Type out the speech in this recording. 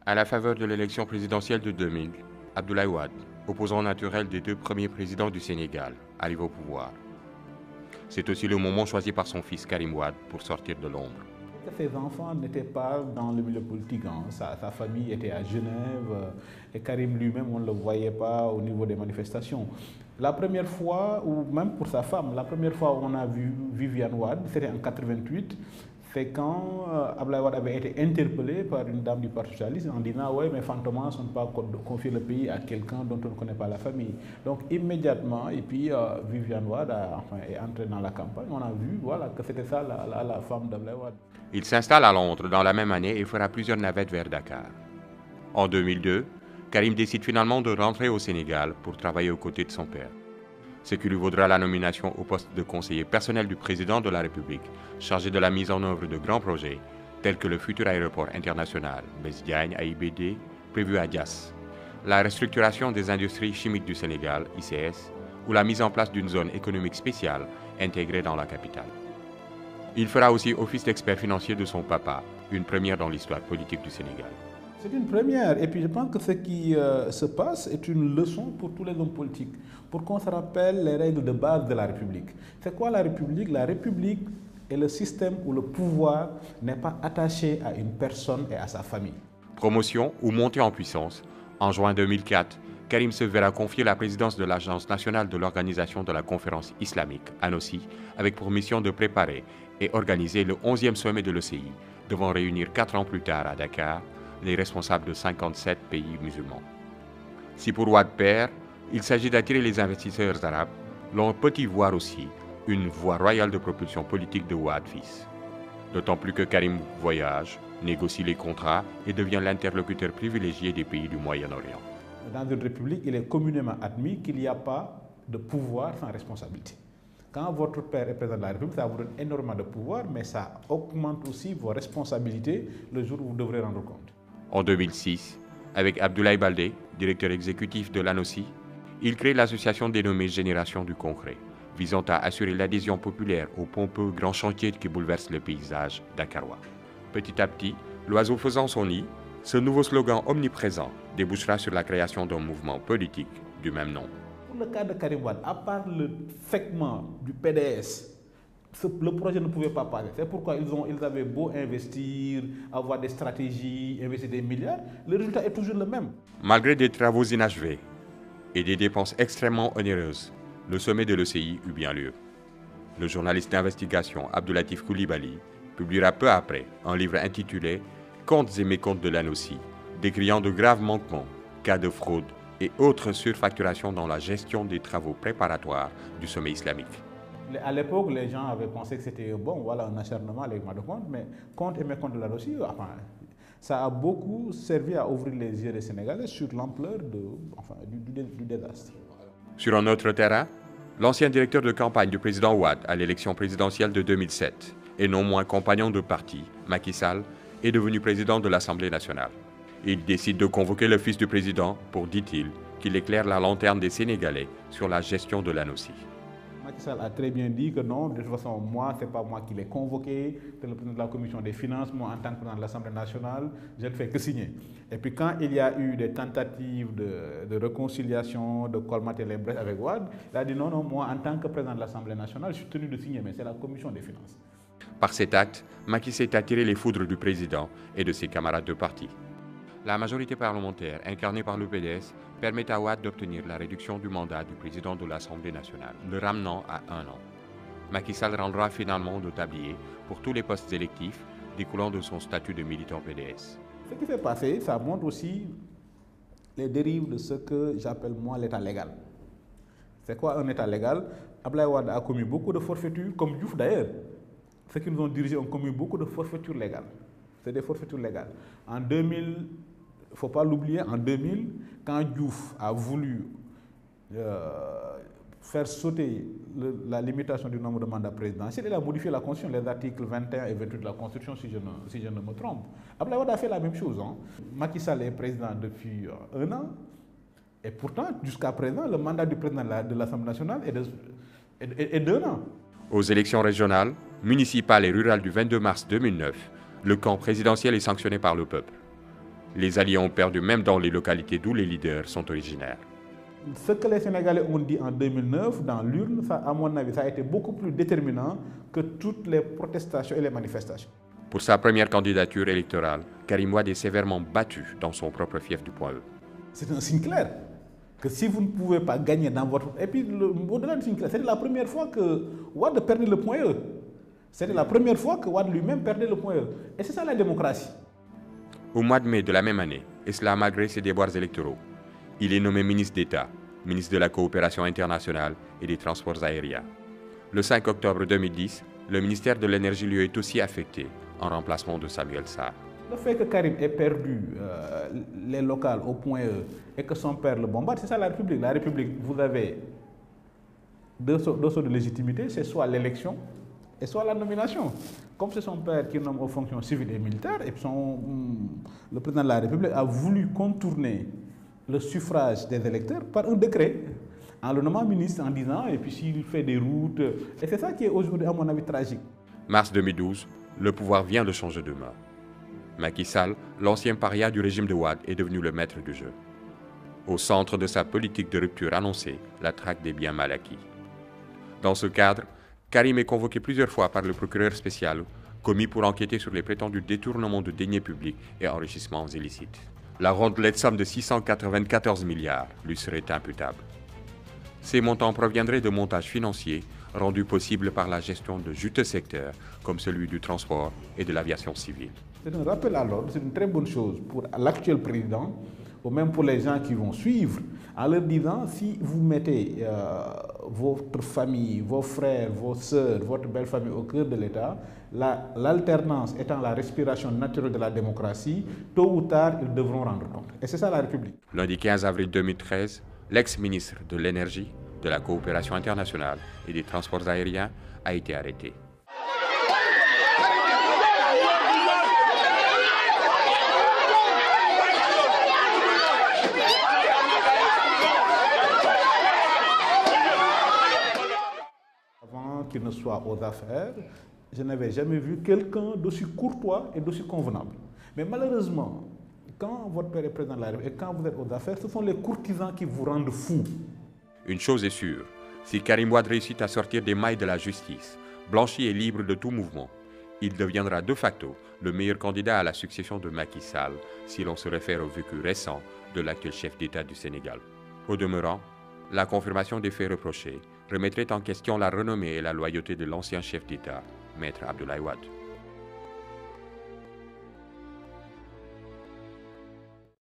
À la faveur de l'élection présidentielle de 2000, Abdoulaye Wade, opposant naturel des deux premiers présidents du Sénégal, arrive au pouvoir. C'est aussi le moment choisi par son fils Karim Wade pour sortir de l'ombre. Ses enfants n'étaient pas dans le milieu politique. Sa famille était à Genève et Karim lui-même, on ne le voyait pas au niveau des manifestations. La première fois, ou même pour sa femme, la première fois où on a vu Viviane Wade, c'était en 88. C'est quand Abdoulaye Wade avait été interpellé par une dame du Parti socialiste en disant ouais, mais Fantomas, on ne peut pas confier le pays à quelqu'un dont on ne connaît pas la famille. Donc immédiatement, et puis Viviane Wade est entrée dans la campagne. On a vu voilà, que c'était ça la femme d'Abdoulaye Wade. Il s'installe à Londres dans la même année et fera plusieurs navettes vers Dakar. En 2002, Karim décide finalement de rentrer au Sénégal pour travailler aux côtés de son père. Ce qui lui vaudra la nomination au poste de conseiller personnel du président de la République, chargé de la mise en œuvre de grands projets, tels que le futur aéroport international Blaise Diagne AIBD, prévu à Diass, la restructuration des industries chimiques du Sénégal, ICS, ou la mise en place d'une zone économique spéciale intégrée dans la capitale. Il fera aussi office d'expert financier de son papa, une première dans l'histoire politique du Sénégal. C'est une première, et puis je pense que ce qui se passe est une leçon pour tous les hommes politiques, pour qu'on se rappelle les règles de base de la République. C'est quoi la République? La République est le système où le pouvoir n'est pas attaché à une personne et à sa famille. Promotion ou montée en puissance, en juin 2004, Karim se verra confier la présidence de l'Agence nationale de l'organisation de la conférence islamique, ANOSI, avec pour mission de préparer et organiser le 11e sommet de l'ECI, devant réunir 4 ans plus tard à Dakar les responsables de 57 pays musulmans. Si pour Wade père, il s'agit d'attirer les investisseurs arabes, l'on peut y voir aussi une voie royale de propulsion politique de Wade fils. D'autant plus que Karim voyage, négocie les contrats et devient l'interlocuteur privilégié des pays du Moyen-Orient. Dans une république, il est communément admis qu'il n'y a pas de pouvoir sans responsabilité. Quand votre père est président de la République, ça vous donne énormément de pouvoir, mais ça augmente aussi vos responsabilités le jour où vous devrez rendre compte. En 2006, avec Abdoulaye Baldé, directeur exécutif de l'ANOSI, il crée l'association dénommée Génération du Concret, visant à assurer l'adhésion populaire au pompeux grand chantier qui bouleverse le paysage dakarois. Petit à petit, l'oiseau faisant son nid, ce nouveau slogan omniprésent débouchera sur la création d'un mouvement politique du même nom. Pour le cas de Karim Wade, à part le segment du PDS, le projet ne pouvait pas passer. C'est pourquoi ils avaient beau investir, avoir des stratégies, investir des milliards, le résultat est toujours le même. Malgré des travaux inachevés et des dépenses extrêmement onéreuses, le sommet de l'ECI eut bien lieu. Le journaliste d'investigation Abdoulatif Coulibaly publiera peu après un livre intitulé « Comptes et mécomptes de l'ANOSI », décriant de graves manquements, cas de fraude et autres surfacturations dans la gestion des travaux préparatoires du sommet islamique. À l'époque, les gens avaient pensé que c'était un acharnement avec de compte, mais compte et mécompte de l'ANOSI, ça a beaucoup servi à ouvrir les yeux des Sénégalais sur l'ampleur du désastre. Sur un autre terrain, l'ancien directeur de campagne du président Wade à l'élection présidentielle de 2007, et non moins compagnon de parti, Macky Sall, est devenu président de l'Assemblée nationale. Il décide de convoquer le fils du président pour, dit-il, qu'il éclaire la lanterne des Sénégalais sur la gestion de l'ANOSI. Macky Sall a très bien dit que non, de toute façon, moi, ce n'est pas moi qui l'ai convoqué, c'est le président de la commission des finances, moi, en tant que président de l'Assemblée nationale, je ne fais que signer. Et puis quand il y a eu des tentatives de réconciliation, de colmater les brèches avec Wade, il a dit non, moi, en tant que président de l'Assemblée nationale, je suis tenu de signer, mais c'est la commission des finances. Par cet acte, Macky s'est attiré les foudres du président et de ses camarades de parti. La majorité parlementaire, incarnée par le PDS, permet à Wade d'obtenir la réduction du mandat du président de l'Assemblée nationale, le ramenant à 1 an. Macky Sall rendra finalement de tablier pour tous les postes électifs découlant de son statut de militant PDS. Ce qui s'est passé, ça montre aussi les dérives de ce que j'appelle moi l'état légal. C'est quoi un état légal? Abdoulaye Wade a commis beaucoup de forfaitures, comme Diouf d'ailleurs. Ceux qui nous ont dirigés ont commis beaucoup de forfaitures légales. C'est des forfaitures légales. En 2000, il ne faut pas l'oublier, en 2000, quand Diouf a voulu faire sauter la limitation du nombre de mandats présidentiels, il a modifié la Constitution, les articles 21 et 28 de la Constitution, si je ne me trompe. Abdoulaye Wade a fait la même chose. Macky Sall est président depuis 1 an, et pourtant, jusqu'à présent, le mandat du président de l'Assemblée nationale est d'1 an. Aux élections régionales, municipales et rurales du 22 mars 2009, le camp présidentiel est sanctionné par le peuple. Les alliés ont perdu même dans les localités d'où les leaders sont originaires. Ce que les Sénégalais ont dit en 2009 dans l'urne, à mon avis, ça a été beaucoup plus déterminant que toutes les protestations et les manifestations. Pour sa première candidature électorale, Karim Wade est sévèrement battu dans son propre fief du Point E. C'est un signe clair que si vous ne pouvez pas gagner dans votre... Et puis, au-delà du signe clair, c'était la première fois que Wade perdait le Point E. C'était la première fois que Wade lui-même perdait le Point E. Et c'est ça la démocratie. Au mois de mai de la même année, et cela malgré ses déboires électoraux, il est nommé ministre d'État, ministre de la Coopération internationale et des Transports aériens. Le 5 octobre 2010, le ministère de l'Énergie lui est aussi affecté en remplacement de Samuel Sarr. Le fait que Karim ait perdu les locales au Point E et que son père le bombarde, c'est ça la République. La République, vous avez deux sortes de légitimité, c'est soit l'élection et soit la nomination. Comme c'est son père qui nomme aux fonctions civiles et militaires, et le président de la République a voulu contourner le suffrage des électeurs par un décret, en le nommant ministre, en disant, et puis s'il fait des routes, et c'est ça qui est aujourd'hui, à mon avis, tragique. Mars 2012, le pouvoir vient de changer de main. Macky Sall, l'ancien paria du régime de Wade, est devenu le maître du jeu. Au centre de sa politique de rupture annoncée, la traque des biens mal acquis. Dans ce cadre, Karim est convoqué plusieurs fois par le procureur spécial, commis pour enquêter sur les prétendus détournements de deniers publics et enrichissements illicites. La rondelette somme de 694 milliards lui serait imputable. Ces montants proviendraient de montages financiers rendus possibles par la gestion de juteux secteurs comme celui du transport et de l'aviation civile. C'est un rappel à l'ordre, c'est une très bonne chose pour l'actuel président, ou même pour les gens qui vont suivre, en leur disant si vous mettez votre famille, vos frères, vos sœurs, votre belle famille au cœur de l'État, l'alternance étant la respiration naturelle de la démocratie, tôt ou tard, ils devront rendre compte. Et c'est ça la République. Lundi 15 avril 2013, l'ex-ministre de l'Énergie, de la Coopération internationale et des Transports aériens a été arrêté. Avant qu'il ne soit aux affaires, je n'avais jamais vu quelqu'un d'aussi courtois et d'aussi convenable. Mais malheureusement, quand votre père est président de la République et quand vous êtes aux affaires, ce sont les courtisans qui vous rendent fou. Une chose est sûre, si Karim Wade réussit à sortir des mailles de la justice, blanchi et libre de tout mouvement, il deviendra de facto le meilleur candidat à la succession de Macky Sall si l'on se réfère au vécu récent de l'actuel chef d'État du Sénégal. Au demeurant, la confirmation des faits reprochés remettrait en question la renommée et la loyauté de l'ancien chef d'État, Maître Abdoulaye Wade.